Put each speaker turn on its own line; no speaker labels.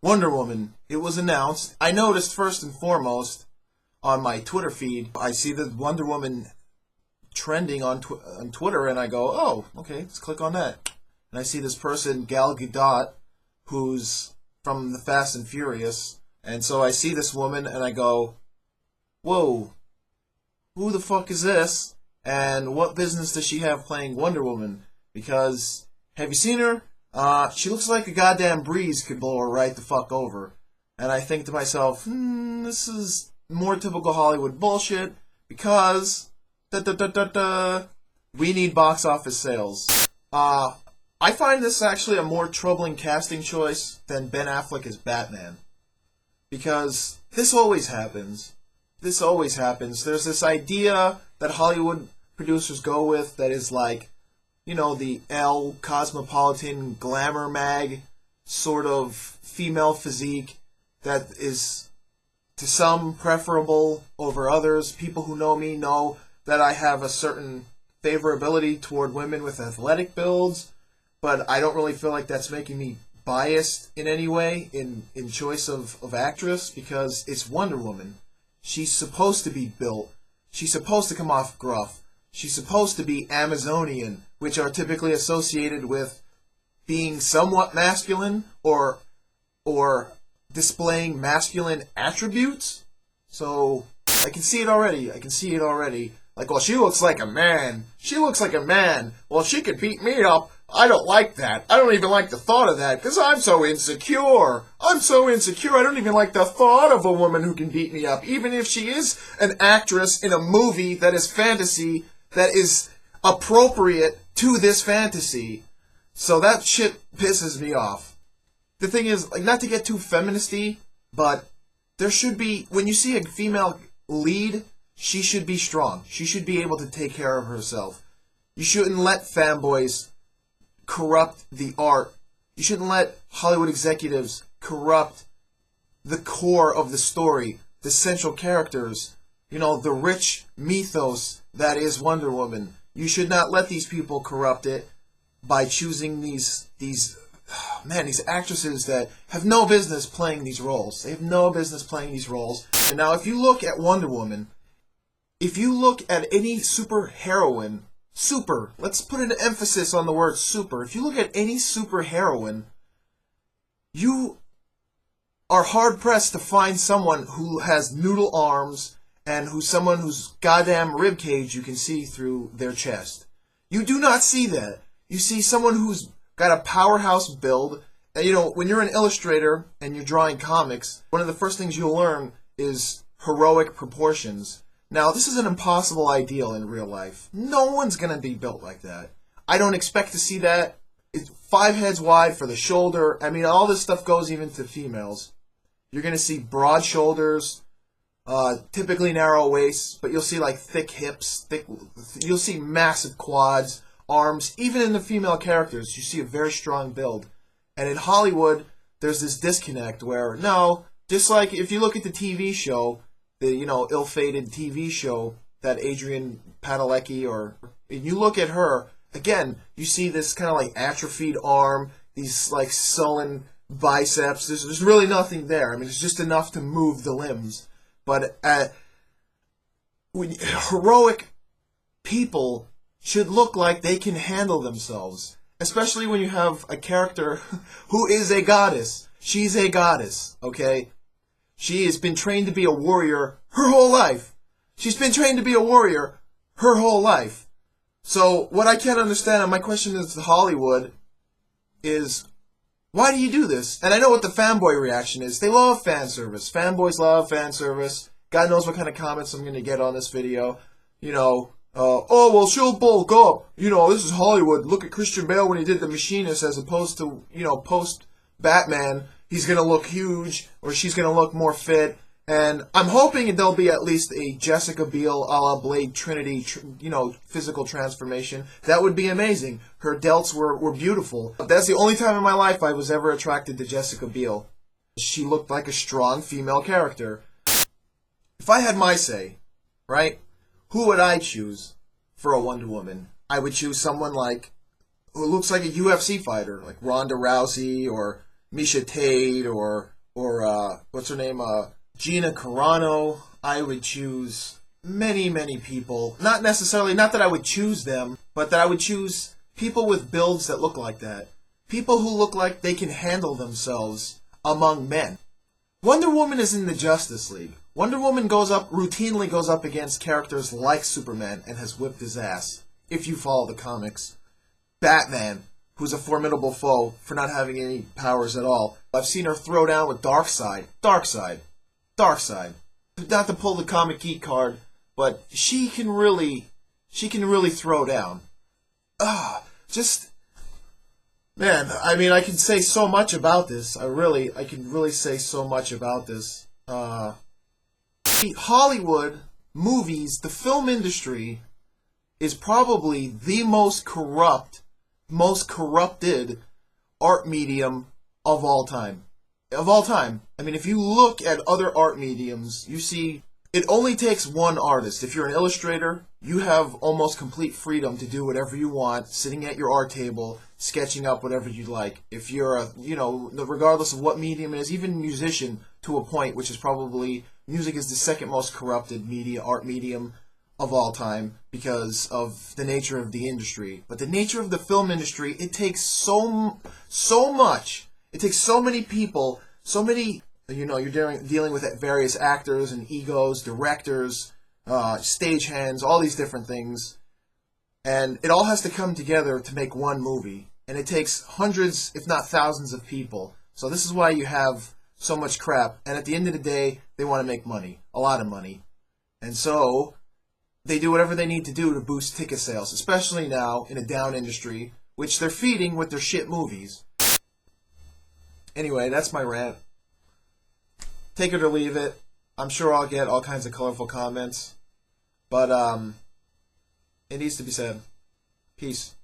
Wonder Woman. It was announced. I noticed first and foremost on my Twitter feed, I see the Wonder Woman trending on Twitter, and I go, oh, okay, let's click on that. And I see this person, Gal Gadot, who's from the Fast and Furious, and so I see this woman, and I go, whoa, who the fuck is this? And what business does she have playing Wonder Woman? Because, have you seen her? She looks like a goddamn breeze could blow her right the fuck over. And I think to myself, this is more typical Hollywood bullshit, because we need box office sales. I find this actually a more troubling casting choice than Ben Affleck as Batman. Because this always happens. This always happens. There's this idea that Hollywood producers go with that is like, you know, the Elle Cosmopolitan glamour mag sort of female physique that is to some preferable over others. People who know me know that I have a certain favorability toward women with athletic builds, but I don't really feel like that's making me biased in any way in choice of actress, because it's Wonder Woman. She's supposed to be built. She's supposed to come off gruff. She's supposed to be Amazonian, which are typically associated with being somewhat masculine or displaying masculine attributes. So I can see it already. Like, well, she looks like a man. She looks like a man. Well, she could beat me up. I don't like that. I don't even like the thought of that, because I'm so insecure. I don't even like the thought of a woman who can beat me up, even if she is an actress in a movie that is fantasy, that is appropriate to this fantasy. So that shit pisses me off. The thing is, like, not to get too feministy, but there should be, when you see a female lead, she should be strong. She should be able to take care of herself. You shouldn't let fanboys corrupt the art. You shouldn't let Hollywood executives corrupt the core of the story, the central characters, you know, the rich mythos that is Wonder Woman. You should not let these people corrupt it by choosing these actresses that have no business playing these roles. They have no business playing these roles. And now if you look at Wonder Woman, if you look at any superheroine, let's put an emphasis on the word super. If you look at any superheroine, you are hard-pressed to find someone who has noodle arms and someone whose goddamn ribcage you can see through their chest. You do not see that. You see someone who's got a powerhouse build. And, you know, when you're an illustrator and you're drawing comics, one of the first things you'll learn is heroic proportions. Now, this is an impossible ideal in real life. No one's going to be built like that. I don't expect to see that. It's 5 heads wide for the shoulder. I mean, all this stuff goes even to females. You're going to see broad shoulders, typically narrow waists, but you'll see like thick hips, you'll see massive quads, arms. Even in the female characters, you see a very strong build. And in Hollywood, there's this disconnect where, no, just like if you look at the TV show, the, you know, ill-fated TV show that Adrian Padalecki, and you look at her, again, you see this kind of like atrophied arm, these like sullen biceps. There's really nothing there. I mean, it's just enough to move the limbs. But heroic people should look like they can handle themselves, especially when you have a character who is a goddess. She's a goddess, okay? She has been trained to be a warrior her whole life. She's been trained to be a warrior her whole life. So what I can't understand, and my question is to Hollywood, is why do you do this? And I know what the fanboy reaction is. They love fan service. Fanboys love fan service. God knows what kind of comments I'm going to get on this video. You know, oh, well, she'll bulk up. You know, this is Hollywood. Look at Christian Bale when he did The Machinist as opposed to, you know, post-Batman. He's going to look huge, or she's going to look more fit. And I'm hoping there'll be at least a Jessica Biel a la Blade Trinity, you know, physical transformation. That would be amazing. Her delts were beautiful. That's the only time in my life I was ever attracted to Jessica Biel. She looked like a strong female character. If I had my say, right, who would I choose for a Wonder Woman? I would choose someone like, who looks like a UFC fighter, like Ronda Rousey or Misha Tate or what's her name? Gina Carano. I would choose many people. Not necessarily, not that I would choose them, but that I would choose people with builds that look like that. People who look like they can handle themselves among men. Wonder Woman is in the Justice League. Wonder Woman routinely goes up against characters like Superman and has whipped his ass, if you follow the comics. Batman, who's a formidable foe for not having any powers at all. I've seen her throw down with Darkseid. Not to pull the comic geek card, but she can really throw down. Man, I mean, I can say so much about this. I can really say so much about this. Hollywood, movies, the film industry is probably the most corrupted art medium of all time. I mean, if you look at other art mediums, you see it only takes one artist. If you're an illustrator, you have almost complete freedom to do whatever you want, sitting at your art table, sketching up whatever you like. If you're regardless of what medium it is, even a musician to a point, which is probably, music is the second most corrupted art medium of all time because of the nature of the industry. But the nature of the film industry, it takes so much. It takes so many people, you're dealing with various actors and egos, directors, stagehands, all these different things. And it all has to come together to make one movie. And it takes hundreds, if not thousands of people. So this is why you have so much crap. And at the end of the day, they want to make money. A lot of money. And so they do whatever they need to do to boost ticket sales, especially now in a down industry, which they're feeding with their shit movies. Anyway, that's my rant. Take it or leave it. I'm sure I'll get all kinds of colorful comments. But it needs to be said. Peace.